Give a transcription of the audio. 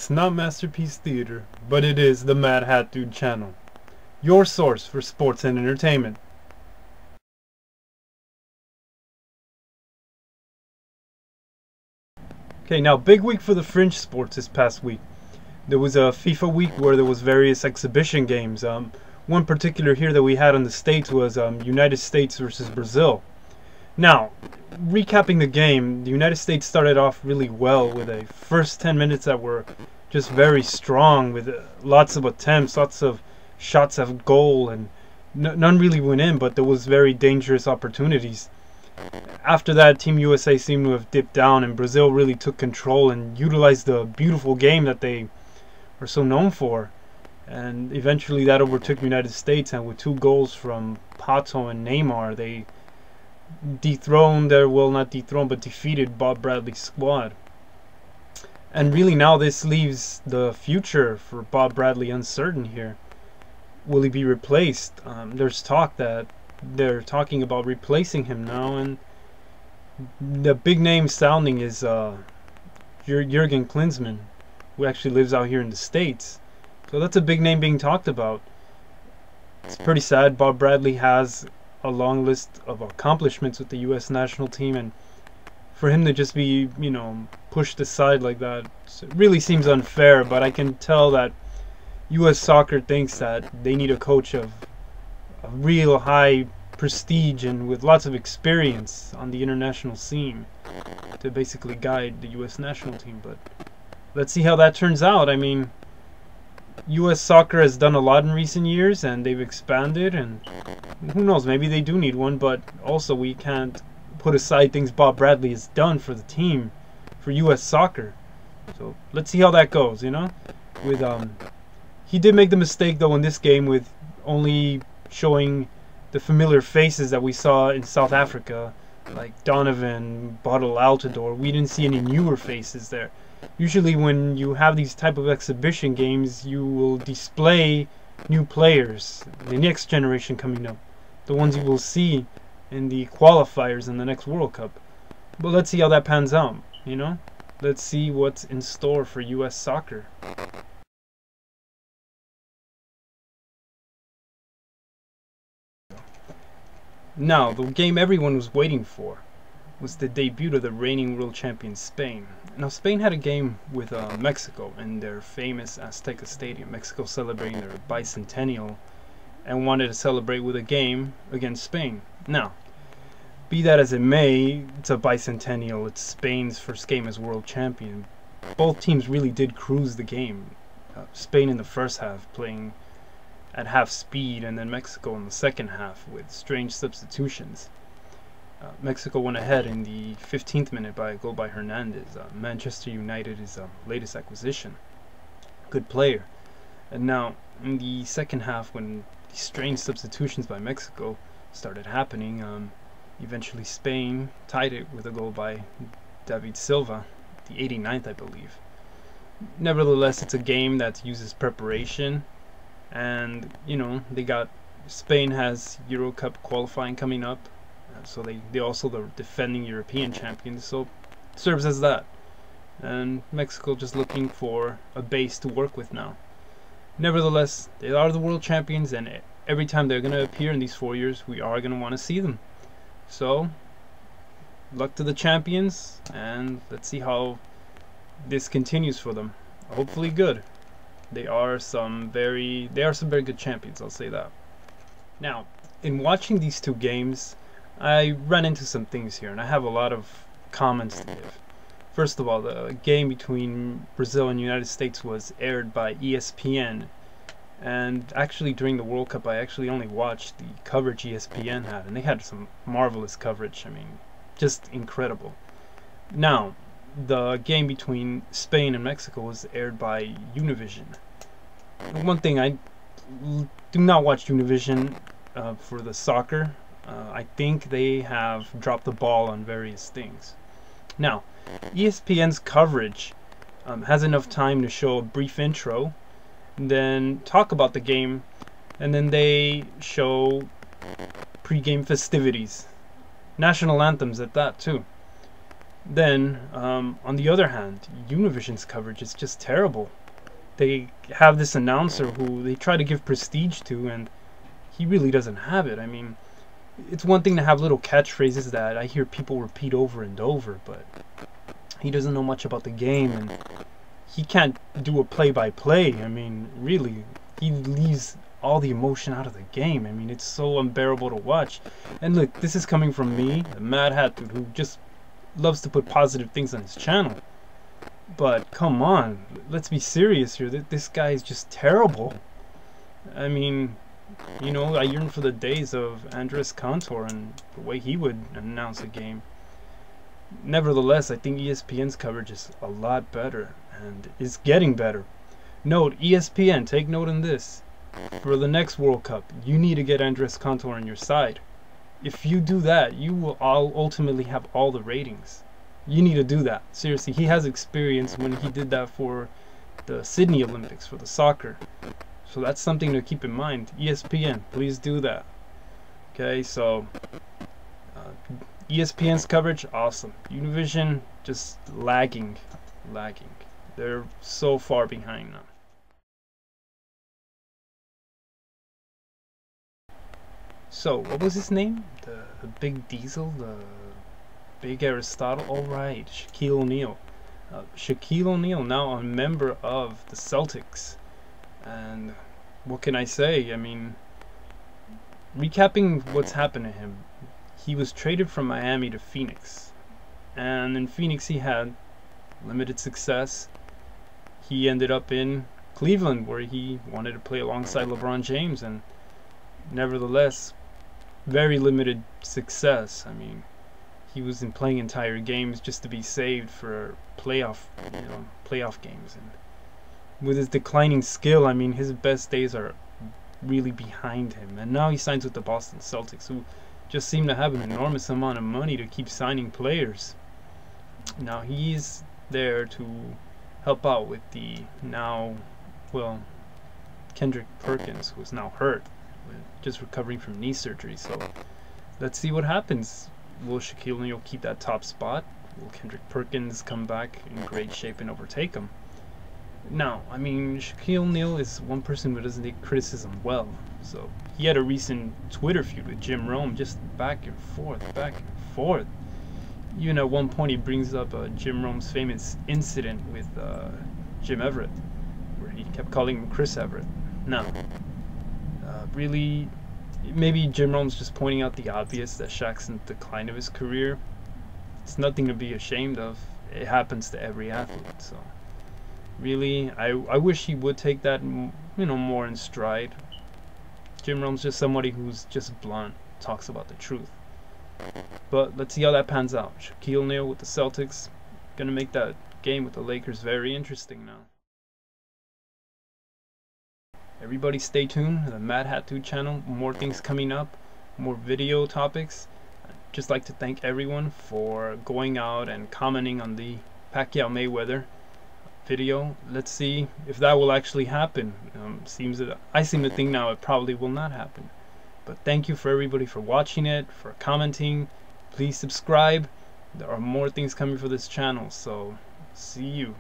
It's not Masterpiece Theater, but it is the Mad Hat Dude channel, your source for sports and entertainment. Okay, now big week for the fringe sports this past week. There was a FIFA week where there was various exhibition games. One particular here that we had in the States was United States versus Brazil. Now, recapping the game, the United States started off really well with a first 10 minutes that were just very strong with lots of attempts, lots of shots at goal, and none really went in, but there was very dangerous opportunities. After that, Team USA seemed to have dipped down, and Brazil really took control and utilized the beautiful game that they are so known for. And eventually that overtook the United States, and with 2 goals from Pato and Neymar, they dethroned their, well, not dethroned, but defeated Bob Bradley's squad. And really now this leaves the future for Bob Bradley uncertain here. Will he be replaced? There's talk that they're talking about replacing him now, and the big name sounding is Jurgen Klinsmann, who actually lives out here in the States. So that's a big name being talked about. It's pretty sad. Bob Bradley has a long list of accomplishments with the U.S. national team, and for him to just be, pushed aside like that, it really seems unfair. But I can tell that U.S. soccer thinks that they need a coach of a real high prestige and with lots of experience on the international scene to basically guide the U.S. national team. But let's see how that turns out. I mean, U.S. soccer has done a lot in recent years, and they've expanded, and who knows, maybe they do need one. But also, we can't put aside things Bob Bradley has done for the team, for U.S. soccer. So let's see how that goes, with he did make the mistake though in this game with only showing the familiar faces that we saw in South Africa, like Donovan, Bottle Altidore. We didn't see any newer faces there. Usually when you have these type of exhibition games, you will display new players, the next generation coming up, the ones you will see in the qualifiers in the next World Cup. But let's see how that pans out, Let's see what's in store for U.S. soccer. Now, the game everyone was waiting for was the debut of the reigning world champion Spain. Now, Spain had a game with Mexico in their famous Azteca Stadium. Mexico celebrating their bicentennial and wanted to celebrate with a game against Spain. Now, be that as it may, it's a bicentennial. It's Spain's first game as world champion. Both teams really did cruise the game. Spain in the first half playing at half speed, and then Mexico in the second half with strange substitutions. Mexico went ahead in the 15th minute by a goal by Hernandez. Manchester United is latest acquisition. Good player. And now in the second half, when the strange substitutions by Mexico started happening, eventually Spain tied it with a goal by David Silva, the 89th, I believe. Nevertheless, it's a game that uses preparation, and Spain has Euro Cup qualifying coming up. So they also the defending European champions, so it serves as that. And Mexico just looking for a base to work with now. Nevertheless, they are the world champions, and every time they're going to appear in these 4 years, we are going to want to see them. So, luck to the champions, and let's see how this continues for them. Hopefully good. They are some very good champions, I'll say that. Now, in watching these 2 games, I ran into some things here, and I have a lot of comments to give. First of all, the game between Brazil and United States was aired by ESPN, and actually during the World Cup I actually only watched the coverage ESPN had, and they had some marvelous coverage. I mean, just incredible. Now, the game between Spain and Mexico was aired by Univision. One thing, I do not watch Univision for the soccer. I think they have dropped the ball on various things. Now, ESPN's coverage has enough time to show a brief intro, then talk about the game, and then they show pre-game festivities, national anthems at that too. Then, on the other hand, Univision's coverage is just terrible. They have this announcer who they try to give prestige to, and he really doesn't have it. I mean, it's one thing to have little catchphrases that I hear people repeat over and over, but he doesn't know much about the game, and he can't do a play-by-play. I mean, really, he leaves all the emotion out of the game. I mean, it's so unbearable to watch. And look, this is coming from me, the Mad Hat Dude, who just loves to put positive things on his channel. But come on, let's be serious here. This guy is just terrible. I mean, you know, I yearn for the days of Andres Cantor and the way he would announce a game. Nevertheless, I think ESPN's coverage is a lot better and is getting better. Note, ESPN, take note on this. For the next World Cup, you need to get Andres Cantor on your side. If you do that, you will ultimately have all the ratings. You need to do that. Seriously, he has experience when he did that for the Sydney Olympics for the soccer. So that's something to keep in mind. ESPN, please do that. Okay, so ESPN's coverage, awesome. Univision, just lagging. They're so far behind now. So, what was his name? The Big Diesel? The Big Aristotle? Oh, right, Shaquille O'Neal. Shaquille O'Neal, now a member of the Celtics. And what can I say? I mean, recapping what's happened to him. He was traded from Miami to Phoenix. And in Phoenix he had limited success. He ended up in Cleveland, where he wanted to play alongside LeBron James, and nevertheless, very limited success. I mean, he was playing entire games just to be saved for playoff games. And with his declining skill, I mean, his best days are really behind him. And now he signs with the Boston Celtics, who just seem to have an enormous amount of money to keep signing players. Now he's there to help out with the Kendrick Perkins, who is now hurt, just recovering from knee surgery. So let's see what happens. Will Shaquille O'Neal keep that top spot? Will Kendrick Perkins come back in great shape and overtake him? Now, I mean, Shaquille O'Neal is one person who doesn't take criticism well. So he had a recent Twitter feud with Jim Rome, just back and forth. Even at one point he brings up Jim Rome's famous incident with Jim Everett, where he kept calling him Chris Everett. Now, really, maybe Jim Rome's just pointing out the obvious, that Shaq's in the decline of his career. It's nothing to be ashamed of. It happens to every athlete. So really, I wish he would take that, more in stride. Jim Rome's just somebody who's just blunt, talks about the truth. But let's see how that pans out. Shaquille O'Neal with the Celtics, gonna make that game with the Lakers very interesting now. Everybody stay tuned to the Mad Hat Dude channel. More things coming up, more video topics. I'd just like to thank everyone for going out and commenting on the Pacquiao Mayweather video. Let's see if that will actually happen. I seem to think now it probably will not happen. But thank you for everybody for watching it, for commenting. Please subscribe. There are more things coming for this channel, so see you.